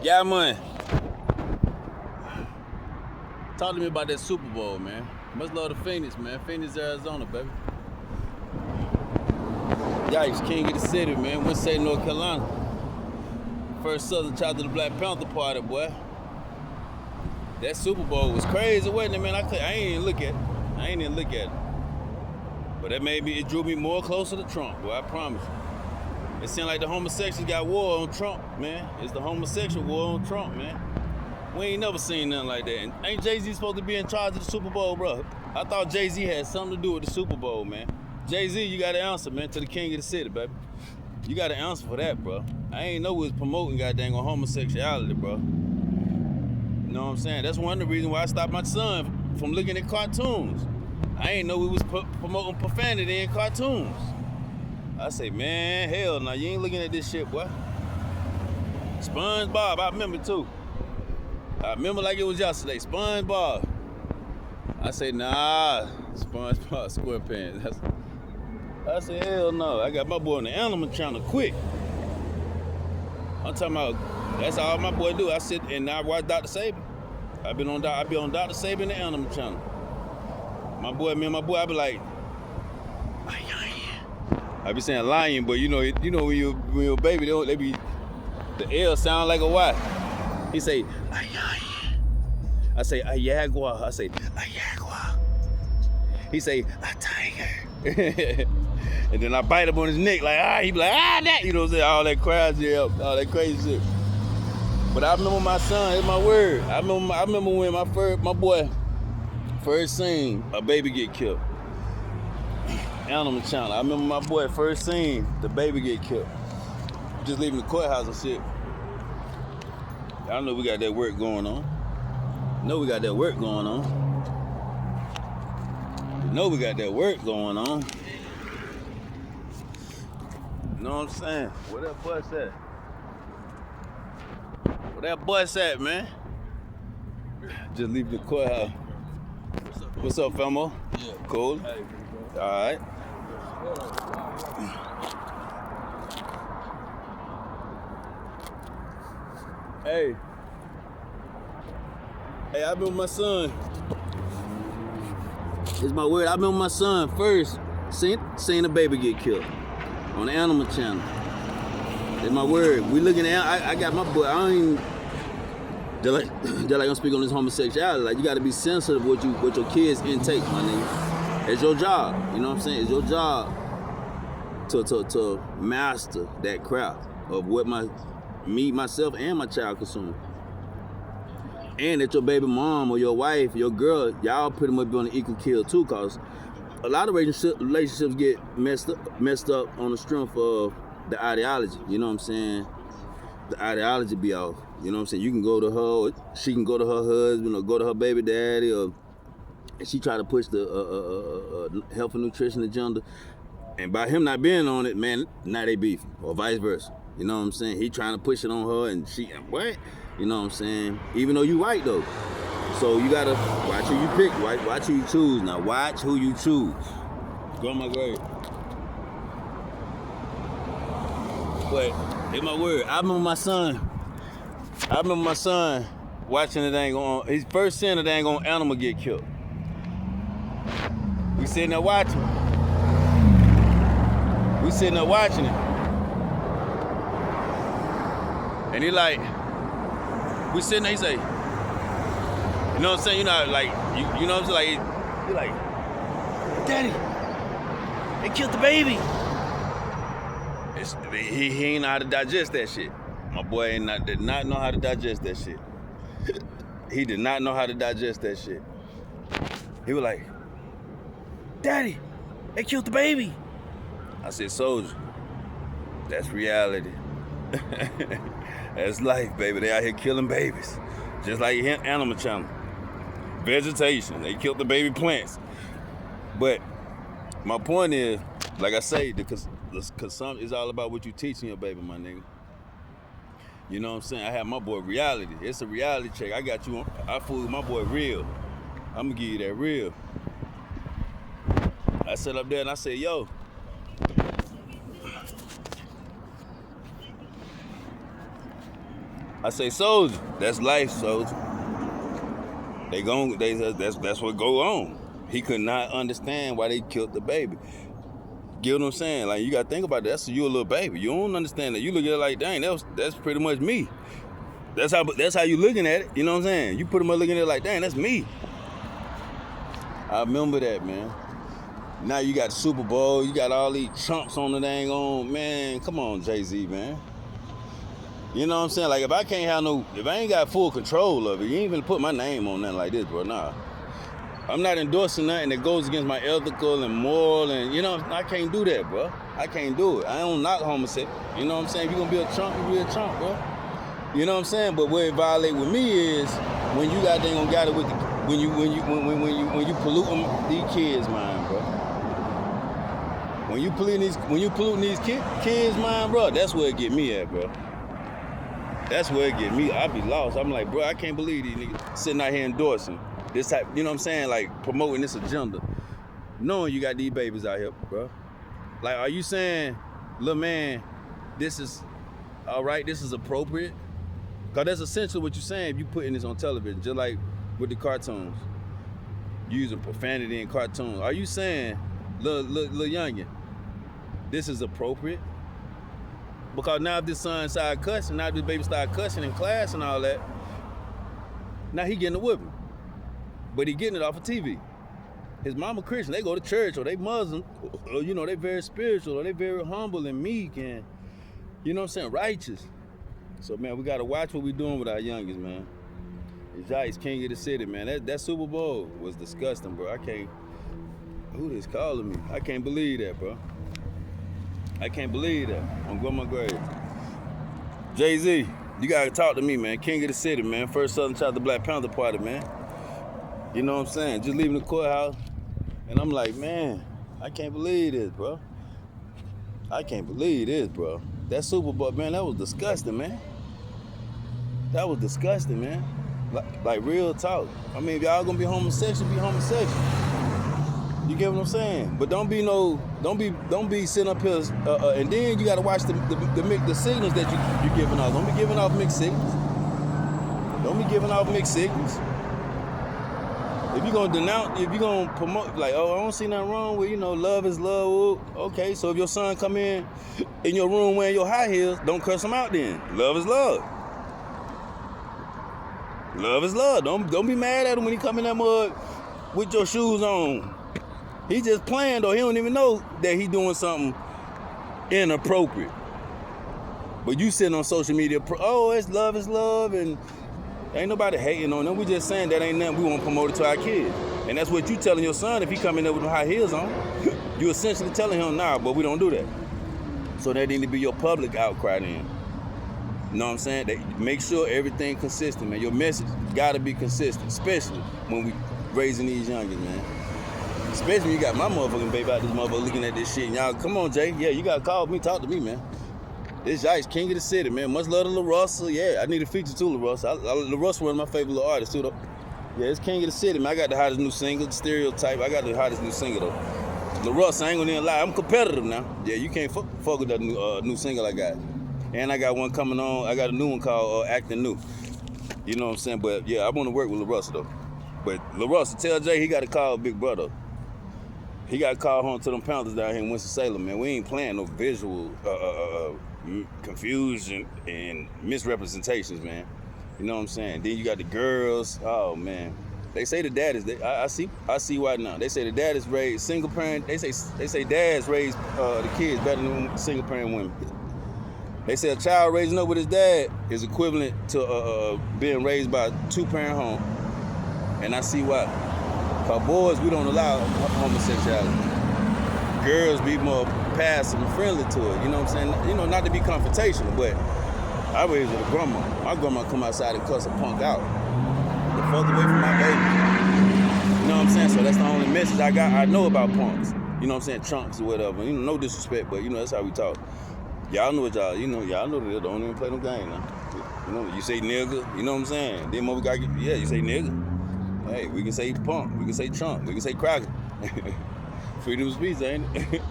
Yeah, man. Talk to me about that Super Bowl, man. Much love to Phoenix, man. Phoenix, Arizona, baby. Yikes, king of the city, man. West State, North Carolina. First Southern child to the Black Panther Party, boy. That Super Bowl was crazy, wasn't it, man? I ain't even look at it. But it drew me more closer to Trump, boy, I promise you. It seemed like the homosexuals got war on Trump, man. It's the homosexual war on Trump, man. We ain't never seen nothing like that. And ain't Jay-Z supposed to be in charge of the Super Bowl, bro? I thought Jay-Z had something to do with the Super Bowl, man. Jay-Z, you got to answer, man, to the king of the city, baby. You got to answer for that, bro. I ain't know we was promoting goddamn homosexuality, bro. You know what I'm saying? That's one of the reasons why I stopped my son from looking at cartoons. I ain't know we was promoting profanity in cartoons. I say, man, hell no, you ain't looking at this shit, boy. SpongeBob, I remember too. I remember like it was yesterday. SpongeBob. I say, nah, SpongeBob SquarePants. I say, hell no. I got my boy on the Animal Channel quick. I'm talking about, that's all my boy do. I sit and I watch Dr. Saban. I be on Dr. Saban and the Animal Channel. My boy, I be like, I be saying lion, but you know when you're a baby, they be, the L sound like a Y. He say, I say, a jaguar. I say, a jaguar. He say, a tiger. And then I bite him on his neck like, he be like, that. You know what I'm saying? All that all that crazy shit. But I remember my son, it's my word. I remember when my boy first seen a baby get killed. Animal Channel. I remember my boy first seen the baby get killed. Just leaving the courthouse and shit. I know we got that work going on. You know we got that work going on. You know we got that work going on. You know what I'm saying? Where that bus at? Where that bus at, man? Just leave the courthouse. What's up, Felmo? Yeah. Cool? Hey, all right. Hey, I remember my son. It's my word. I remember my son first seen a baby get killed on the Animal Channel. It's my word. We looking at. I got my boy. I don't even. They're like I'm speaking on this homosexuality. Like you got to be sensitive what your kids intake, my nigga. It's your job. You know what I'm saying? It's your job to master that craft of what myself and my child consume. And that your baby mom or your wife, your girl, y'all pretty much be on an equal kill too, cause a lot of relationships get messed up on the strength of the ideology. You know what I'm saying? The ideology be off. You know what I'm saying? You can go to her, she can go to her husband or go to her baby daddy, or and she try to push the health and nutrition agenda. And by him not being on it, man, now they beef, or vice versa. You know what I'm saying? He trying to push it on her, and she, what? You know what I'm saying? Even though you right though. So you gotta watch who you pick, right? Watch who you choose. Now watch who you choose. Go on my grave. But in my word, I remember my son watching the dang on, his first seeing the dang on animal get killed. We sitting there watching. it. And he like, we sitting there, he say, you know what I'm saying? You know, like, you know what I'm saying? Like, he like, Daddy, they killed the baby. He ain't know how to digest that shit. My boy did not know how to digest that shit. He did not know how to digest that shit. He was like, Daddy, they killed the baby. I said, soldier, that's reality. That's life, baby. They out here killing babies. Just like Animal Channel. Vegetation, they killed the baby plants. But my point is, like I say, because some is all about what you teaching your baby, my nigga. You know what I'm saying? I have my boy reality. It's a reality check. I got you. I fool with my boy real. I'm gonna give you that real. I sat up there and I said, yo. I say, soldier, that's life, soldier. That's what go on. He could not understand why they killed the baby. Get what I'm saying? Like, you gotta think about that. That's you a little baby. You don't understand that. You look at it like, dang, that's pretty much me. That's how you looking at it. You know what I'm saying? You pretty much looking at it like, dang, that's me. I remember that, man. Now you got the Super Bowl. You got all these chumps on the dang on. Man, come on, Jay-Z, man. You know what I'm saying? Like, if I ain't got full control of it, you ain't even put my name on nothing like this, bro. Nah. I'm not endorsing nothing that goes against my ethical and moral, and, you know, I can't do that, bro. I can't do it. I don't knock homosexual. You know what I'm saying? If you're gonna be a chump, you be a chump, bro. You know what I'm saying? But where it violate with me is when you goddamn got it with when you polluting these kids' mind, bro. When you polluting these kids' mind, bro, that's where it get me at, bro. That's where it get me. I be lost. I'm like, bro, I can't believe these niggas sitting out here endorsing this type, you know what I'm saying? Like, promoting this agenda. Knowing you got these babies out here, bro. Like, are you saying, little man, this is all right, this is appropriate? Because that's essentially what you're saying if you putting this on television, just like with the cartoons. Using profanity in cartoons. Are you saying, little youngin, this is appropriate? Because now if this son started cussing, now if this baby started cussing in class and all that, now he getting a whipping. But he getting it off of TV. His mama Christian, they go to church, or they Muslim, or, you know, they very spiritual, or they very humble and meek and, you know what I'm saying, righteous. So, man, we got to watch what we doing with our youngest, man. Yikes, king of the city, man. That Super Bowl was disgusting, bro. Who this calling me? I can't believe that, bro. I can't believe that. I'm going my grave. Jay-Z, you got to talk to me, man. King of the city, man. First Southern Child of the Black Panther Party, man. You know what I'm saying? Just leaving the courthouse, and I'm like, man, I can't believe this, bro. I can't believe this, bro. That Super Bowl, man, that was disgusting, man. That was disgusting, man. Like real talk. I mean, if y'all gonna be homosexual, be homosexual. You get what I'm saying? But don't be sitting up here, and then you gotta watch the signals that you're giving off. Don't be giving off mixed signals. Don't be giving off mixed signals. If you're gonna denounce, if you're gonna promote, like, oh, I don't see nothing wrong with, you know, love is love. Okay, so if your son come in your room wearing your high heels, don't curse him out then. Love is love. Love is love. Don't be mad at him when he come in that mud with your shoes on. He just playing, though. He don't even know that he doing something inappropriate. But you sitting on social media, it's love, and ain't nobody hating on them. We just saying that ain't nothing we want to promote it to our kids. And that's what you telling your son if he come in there with them high heels on. You essentially telling him, nah, but we don't do that. So that need to be your public outcry then. You know what I'm saying? Make sure everything consistent, man. Your message gotta be consistent, especially when we raising these youngins, man. Especially when you got my motherfucking baby out this motherfucker looking at this shit. And y'all, come on, Jay. Yeah, you gotta call me, talk to me, man. This Yikes, king of the city, man. Much love to La Russell. Yeah, I need a feature too, La Russell. La Russell one of my favorite little artists too, though. Yeah, it's king of the city, man. I got the hottest new single, the Stereotype. I got the hottest new single, though. La Russell, I ain't gonna even lie. I'm competitive now. Yeah, you can't fuck with that new single I got. And I got one coming on. I got a new one called Acting New. You know what I'm saying? But yeah, I want to work with La Russell, though. But La Russell, tell Jay he got to call Big Brother. He got to call home to them Panthers down here in Winston-Salem, man. We ain't playing no visual confusion and misrepresentations, man. You know what I'm saying? Then you got the girls. Oh, man. They say the dad is. I see why now. They say the dad is raised single parent. They say dads raise the kids better than single parent women. They say a child raising up with his dad is equivalent to being raised by a two-parent home. And I see why. For boys, we don't allow homosexuality. Girls be more passive and friendly to it. You know what I'm saying? You know, not to be confrontational, but I raised with a grandma. My grandma come outside and cuss a punk out. The fuck away from my baby. You know what I'm saying? So that's the only message I know about punks. You know what I'm saying? Chunks or whatever. You know, no disrespect, but you know, that's how we talk. Y'all know what y'all know that they don't even play no game now. You know, you say nigga, you know what I'm saying? Then mother guy, yeah, you say nigga. Hey, we can say punk, we can say chunk, we can say cracker. Freedom of speech, ain't it?